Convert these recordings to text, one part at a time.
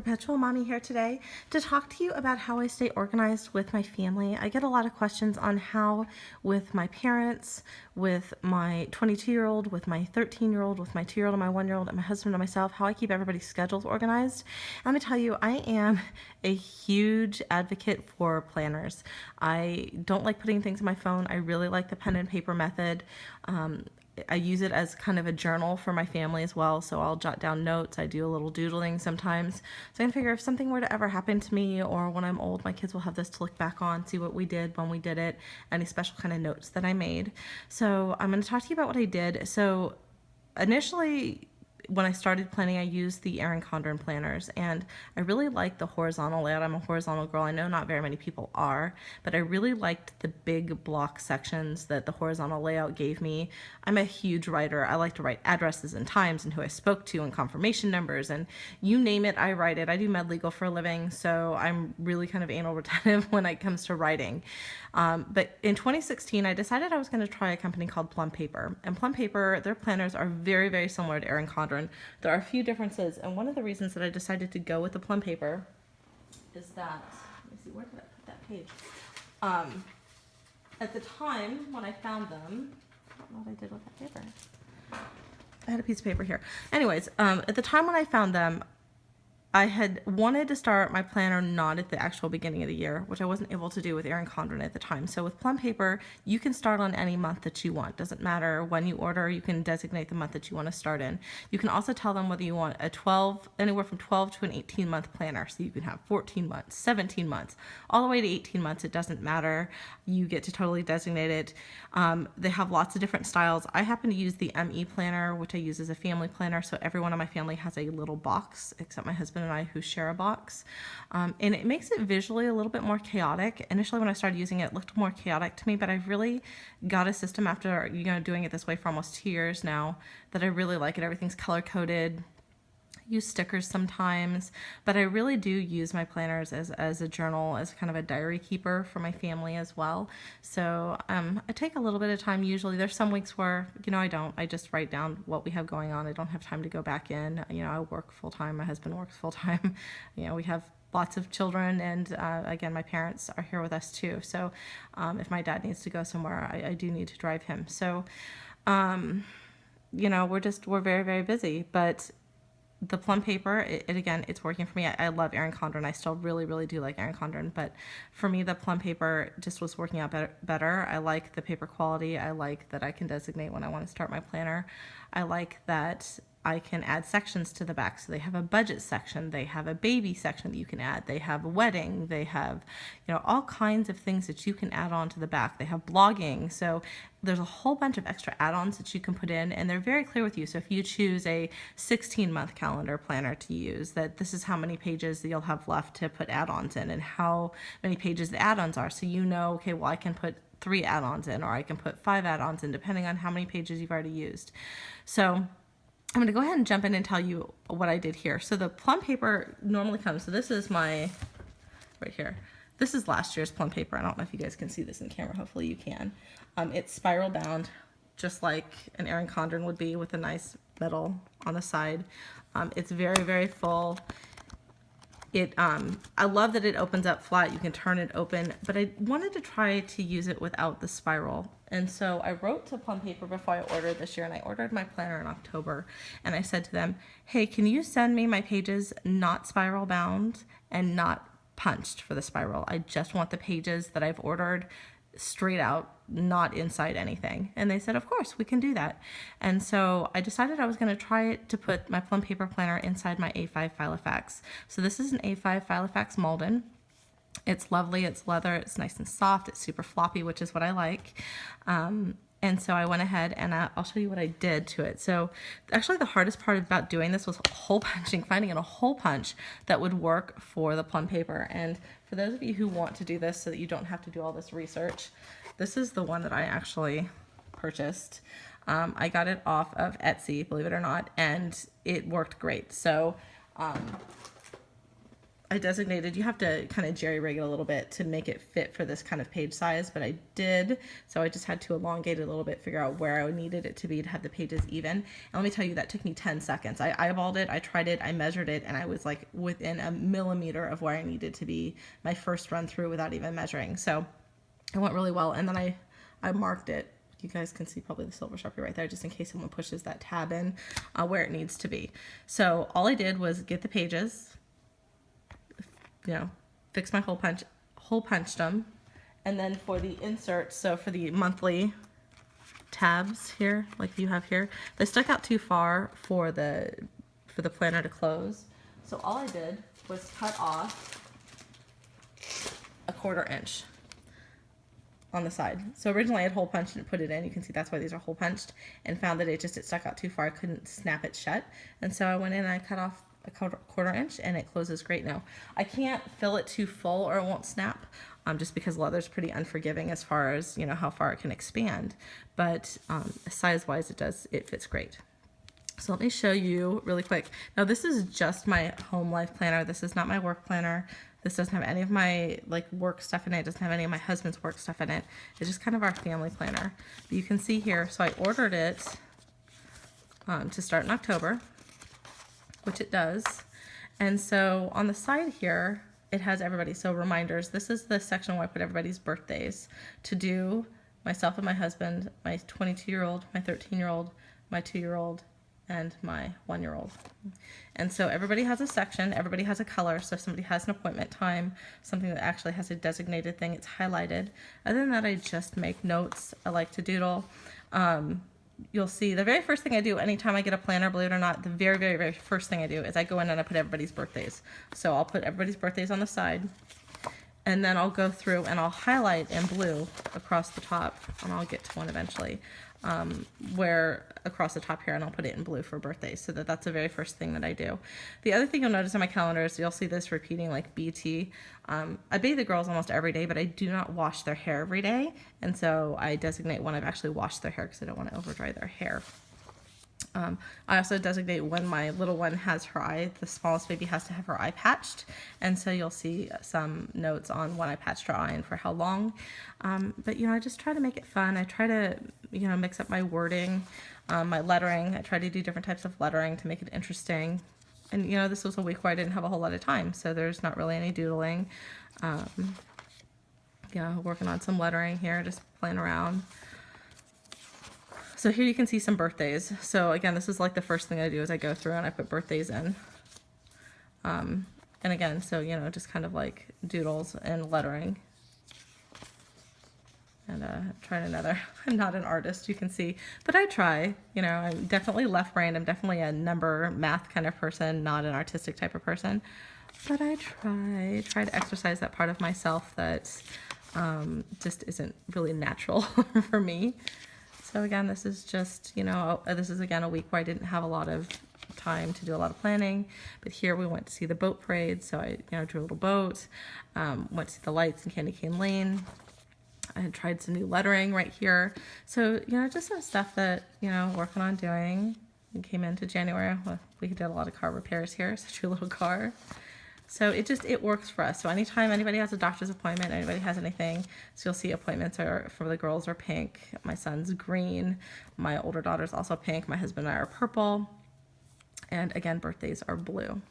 Perpetual Mommy here today to talk to you about how I stay organized with my family. I get a lot of questions on how with my parents, with my 22-year-old, with my 13-year-old, with my 2-year-old and my 1-year-old, and my husband and myself, how I keep everybody's schedules organized. I'm going to tell you, I am a huge advocate for planners. I don't like putting things in my phone. I really like the pen and paper method. I use it as kind of a journal for my family as well, so I'll jot down notes. I do a little doodling sometimes. So I can figure if something were to ever happen to me or when I'm old, my kids will have this to look back on, see what we did when we did it, any special kind of notes that I made. So I'm going to talk to you about what I did. So initially, when I started planning, I used the Erin Condren planners, and I really liked the horizontal layout. I'm a horizontal girl. I know not very many people are, but I really liked the big block sections that the horizontal layout gave me. I'm a huge writer. I like to write addresses and times and who I spoke to and confirmation numbers, and you name it, I write it. I do med legal for a living, so I'm really kind of anal retentive when it comes to writing. But in 2016, I decided I was going to try a company called Plum Paper. And Plum Paper, their planners are very, very similar to Erin Condren. There are a few differences, and one of the reasons that I decided to go with the Plum Paper is that, let me see, where did I put that page? At the time when I found them, I don't know what I did with that paper. I had a piece of paper here. Anyways, at the time when I found them, I had wanted to start my planner not at the actual beginning of the year, which I wasn't able to do with Erin Condren at the time. So with Plum Paper, you can start on any month that you want. Doesn't matter when you order, you can designate the month that you want to start in. You can also tell them whether you want anywhere from 12 to an 18-month planner. So you can have 14 months, 17 months, all the way to 18 months. It doesn't matter. You get to totally designate it. They have lots of different styles. I happen to use the ME planner, which I use as a family planner. So everyone in my family has a little box, except my husband and I, who share a box. And it makes it visually a little bit more chaotic. Initially, when I started using it, it looked more chaotic to me, but I've really got a system after doing it this way for almost 2 years now that I really like it. Everything's color coded. Use stickers sometimes, but I really do use my planners as a journal, as kind of a diary keeper for my family as well. So I take a little bit of time usually. There's some weeks where, I don't. I just write down what we have going on. I don't have time to go back in. I work full time. My husband works full time. We have lots of children, and again, my parents are here with us too. So if my dad needs to go somewhere, I do need to drive him. So, we're very, very busy, but the Plum Paper, again, it's working for me. I love Erin Condren. I still really, really do like Erin Condren. But for me, the Plum Paper just was working out better. I like the paper quality. I like that I can designate when I want to start my planner. I like that I can add sections to the back. So they have a budget section. They have a baby section that you can add. They have a wedding. They have, all kinds of things that you can add on to the back. They have blogging. So there's a whole bunch of extra add-ons that you can put in, and they're very clear with you. So if you choose a 16-month calendar planner to use, that this is how many pages that you'll have left to put add-ons in and how many pages the add-ons are. So okay, well, I can put 3 add-ons in, or I can put 5 add-ons in, depending on how many pages you've already used. So I'm going to go ahead and jump in and tell you what I did here. So the Plum Paper normally comes, so this is right here. This is last year's Plum Paper. I don't know if you guys can see this in camera. Hopefully you can. It's spiral bound, just like an Erin Condren would be, with a nice metal on the side. It's very, very full. I love that it opens up flat. You can turn it open, but I wanted to try to use it without the spiral. And so I wrote to Plum Paper before I ordered this year, and I ordered my planner in October. And I said to them, hey, can you send me my pages not spiral bound and not punched for the spiral? I just want the pages that I've ordered straight out, not inside anything. And they said, of course, we can do that. And so I decided I was going to try to put my Plum Paper planner inside my A5 Filofax. So this is an A5 Filofax Malden. It's lovely, it's leather, it's nice and soft, it's super floppy, which is what I like. And so I went ahead and I'll show you what I did to it. So actually the hardest part about doing this was hole punching, finding a hole punch that would work for the Plum Paper. And for those of you who want to do this so that you don't have to do all this research, this is the one that I actually purchased. I got it off of Etsy, believe it or not, and it worked great. So I designated, you have to kind of jerry rig it a little bit to make it fit for this kind of page size, but I did. So I just had to elongate it a little bit, figure out where I needed it to be to have the pages even. And let me tell you, that took me 10 seconds. I eyeballed it, I tried it, I measured it, and I was like within a millimeter of where I needed to be my first run through without even measuring. So it went really well. And then I marked it. You guys can see probably the silver Sharpie right there, just in case someone pushes that tab in where it needs to be. So all I did was get the pages, you know, fix my hole punched them. And then for the inserts, so for the monthly tabs here, like you have here, they stuck out too far for the planner to close. So all I did was cut off a 1/4 inch on the side. So originally I had hole punched and put it in. You can see that's why these are hole punched, and found that it stuck out too far. I couldn't snap it shut. And so I went in and I cut off a 1/4 inch, and it closes great now. I can't fill it too full or it won't snap, just because leather's pretty unforgiving as far as, you know, how far it can expand. But size-wise, it fits great. So let me show you really quick. Now this is just my home life planner. This is not my work planner. This doesn't have any of my like work stuff in it. It doesn't have any of my husband's work stuff in it. It's just kind of our family planner. But you can see here, so I ordered it to start in October, which it does. And so on the side here, it has everybody. So reminders, this is the section where I put everybody's birthdays to do, myself and my husband, my 22-year-old, my 13-year-old, my 2-year-old, and my 1-year-old. And so everybody has a section, everybody has a color. So if somebody has an appointment time, something that actually has a designated thing, it's highlighted. Other than that, I just make notes. I like to doodle. You'll see the very first thing I do anytime I get a planner, believe it or not, the very, very, very first thing I do is I go in and I put everybody's birthdays. So I'll put everybody's birthdays on the side, and then I'll go through and I'll highlight in blue across the top, and I'll get to one eventually, where across the top here, and I'll put it in blue for birthdays, so that's the very first thing that I do. The other thing you'll notice on my calendar is you'll see this repeating like BT. I bathe the girls almost every day, but I do not wash their hair every day, and so I designate when I've actually washed their hair because I don't want to over dry their hair. I also designate when my little one has her eye, the smallest baby has to have her eye patched, and so you'll see some notes on when I patched her eye and for how long. But you know, I just try to make it fun. I try to, you know, mix up my wording, my lettering. I try to do different types of lettering to make it interesting. And you know, this was a week where I didn't have a whole lot of time, so there's not really any doodling. Yeah, working on some lettering here, just playing around. So here you can see some birthdays. So again, this is like the first thing I do is I go through and I put birthdays in. And again, so, you know, just kind of like doodles and lettering. And trying another. I'm not an artist, you can see, but I try. You know, I'm definitely left brain. I'm definitely a number math kind of person, not an artistic type of person. But I try to exercise that part of myself that just isn't really natural for me. So again, this is just, you know, this is again a week where I didn't have a lot of time to do a lot of planning, but here we went to see the boat parade, so I, you know, drew a little boat, went to see the lights in Candy Cane Lane. I had tried some new lettering right here. So, you know, just some stuff that, you know, working on doing. We came into January, well, we did a lot of car repairs here, such a little car. So it works for us. So anytime anybody has a doctor's appointment, anybody has anything, so you'll see appointments are for the girls are pink. My son's green. My older daughter's also pink. My husband and I are purple. And again, birthdays are blue.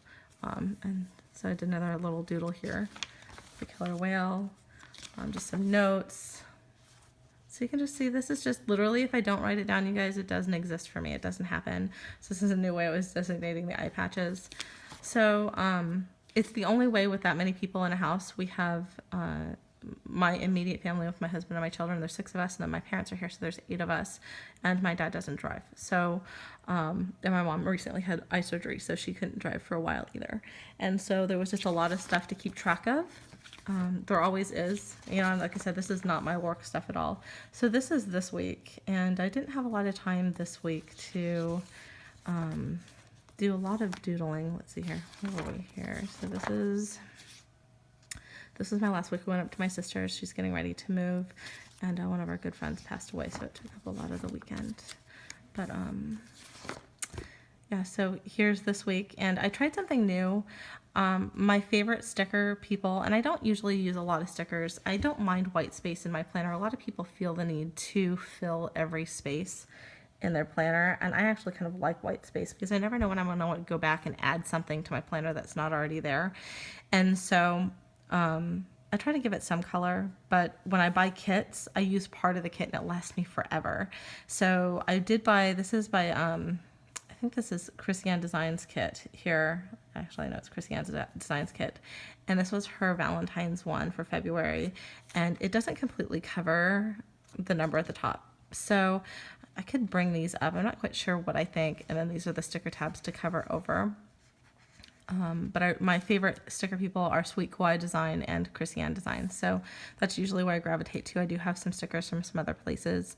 And so I did another little doodle here. The killer whale. Just some notes. So you can just see this is just literally, if I don't write it down, you guys, it doesn't exist for me. It doesn't happen. So this is a new way I was designating the eye patches. So, it's the only way with that many people in a house. We have my immediate family with my husband and my children. There's 6 of us, and then my parents are here, so there's 8 of us, and my dad doesn't drive. So, and my mom recently had eye surgery, so she couldn't drive for a while either. And so there was just a lot of stuff to keep track of. There always is, you know, like I said, this is not my work stuff at all. So this is this week, and I didn't have a lot of time this week to do a lot of doodling. Let's see here. Where are we here? So this is my last week. We went up to my sister's. She's getting ready to move, and one of our good friends passed away, so it took up a lot of the weekend. But Yeah, so here's this week, and I tried something new. My favorite sticker people, and I don't usually use a lot of stickers. I don't mind white space in my planner. A lot of people feel the need to fill every space in their planner, and I actually kind of like white space because I never know when I'm going to go back and add something to my planner that's not already there. And so I try to give it some color, but when I buy kits, I use part of the kit and it lasts me forever. So I did buy, this is by, I think this is Christiane Designs kit here. Actually, no, it's Christiane's Designs kit. And this was her Valentine's one for February. And it doesn't completely cover the number at the top. So I could bring these up. I'm not quite sure what I think. And then these are the sticker tabs to cover over. But my favorite sticker people are Sweet Kawaii Design and Christiane Designs. So that's usually where I gravitate to. I do have some stickers from some other places.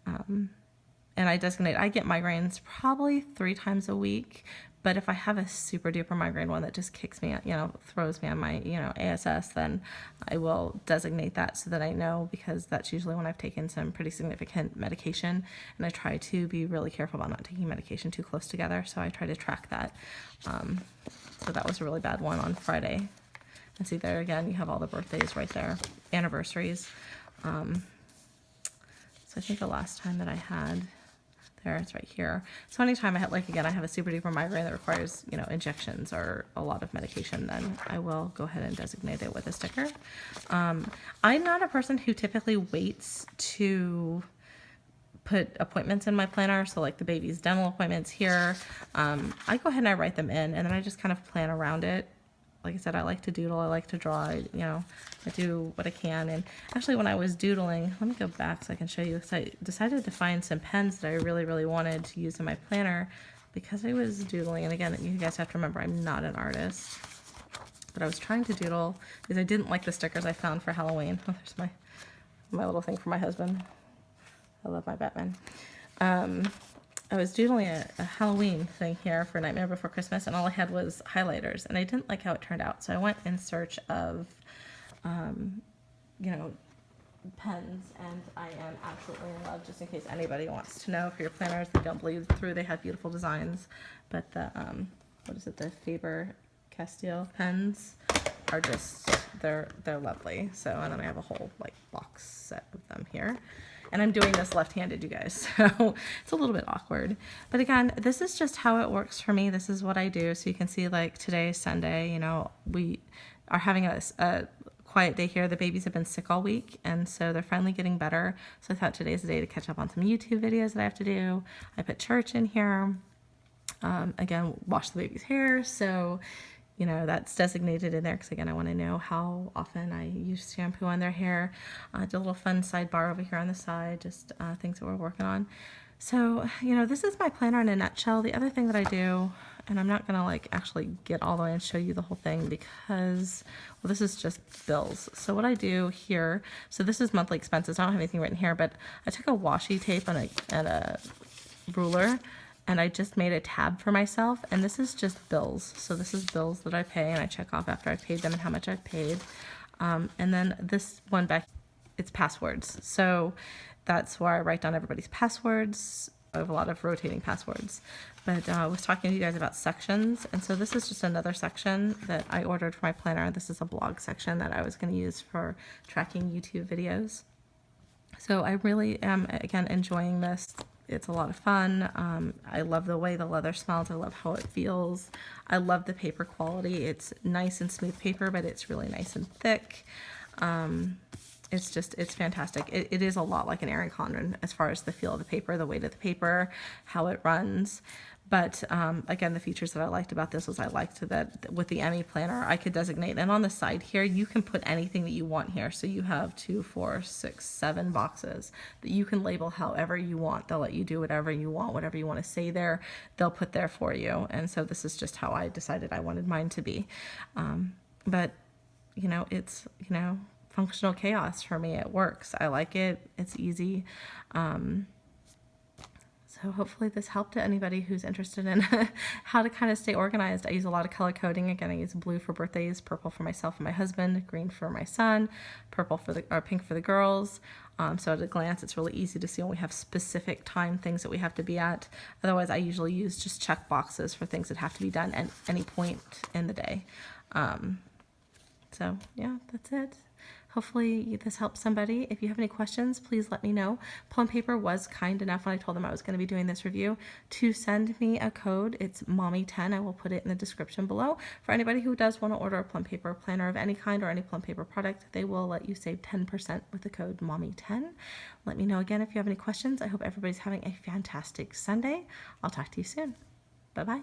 And I get migraines probably 3 times a week. But if I have a super duper migraine one that just kicks me, throws me on my, ASS, then I will designate that so that I know, because that's usually when I've taken some pretty significant medication. And I try to be really careful about not taking medication too close together. So I try to track that. So that was a really bad one on Friday. And see there again, you have all the birthdays right there, anniversaries. So I think the last time that I had, there, it's right here. So anytime I have, I have a super duper migraine that requires, injections or a lot of medication, then I will go ahead and designate it with a sticker. I'm not a person who typically waits to put appointments in my planner. So like the baby's dental appointments here, I go ahead and I write them in, and then I just kind of plan around it. Like I said, I like to doodle, I like to draw, I do what I can. And actually when I was doodling, let me go back so I can show you, because I decided to find some pens that I really, really wanted to use in my planner because I was doodling. And again, you guys have to remember, I'm not an artist, but I was trying to doodle because I didn't like the stickers I found for Halloween. Oh, there's my little thing for my husband. I love my Batman. I was doodling a Halloween thing here for Nightmare Before Christmas, and all I had was highlighters, and I didn't like how it turned out. So I went in search of, pens, and I am absolutely in love, just in case anybody wants to know, for your planners, they don't bleed through, they have beautiful designs. But the, the Faber-Castell pens are just, they're lovely. So, and then I have a whole box set of them here. And I'm doing this left-handed, you guys, so it's a little bit awkward. But again, this is just how it works for me. This is what I do. So you can see, today is Sunday, we are having a quiet day here. The babies have been sick all week, and so they're finally getting better. So I thought today's the day to catch up on some YouTube videos that I have to do. I put church in here. Again, wash the baby's hair. So that's designated in there because, again, I want to know how often I use shampoo on their hair. Did a little fun sidebar over here on the side, just things that we're working on. So, this is my planner in a nutshell. The other thing that I do, and I'm not going to actually get all the way and show you the whole thing because, well, this is just bills. So what I do here, so this is monthly expenses. I don't have anything written here, but I took a washi tape and a ruler, and I just made a tab for myself, and this is just bills. So this is bills that I pay, and I check off after I've paid them and how much I've paid. And then this one back, it's passwords. So that's where I write down everybody's passwords. I have a lot of rotating passwords. But I was talking to you guys about sections, and so this is just another section that I ordered for my planner. This is a blog section that I was going to use for tracking YouTube videos. So I really am, again, enjoying this. It's a lot of fun. I love the way the leather smells. I love how it feels. I love the paper quality. It's nice and smooth paper, but it's really nice and thick. It's fantastic. It is a lot like an Erin Condren as far as the feel of the paper, the weight of the paper, how it runs. But again, the features that I liked about this was I liked that with the ME planner, I could designate. And on the side here, you can put anything that you want here. So you have 2, 4, 6, 7 boxes that you can label however you want. They'll let you do whatever you want to say there, they'll put there for you. And so this is just how I decided I wanted mine to be. But, it's, functional chaos for me. It works. I like it. It's easy. So So hopefully this helped anybody who's interested in how to kind of stay organized. I use a lot of color coding. Again, I use blue for birthdays, purple for myself and my husband, green for my son, purple for the or pink for the girls. So at a glance, it's really easy to see when we have specific time things that we have to be at. Otherwise, I usually use just check boxes for things that have to be done at any point in the day. So yeah, that's it. Hopefully this helps somebody. If you have any questions, please let me know. Plum Paper was kind enough when I told them I was going to be doing this review to send me a code. It's mommy10. I will put it in the description below. For anybody who does want to order a Plum Paper planner of any kind or any Plum Paper product, they will let you save 10% with the code mommy10. Let me know again if you have any questions. I hope everybody's having a fantastic Sunday. I'll talk to you soon. Bye-bye.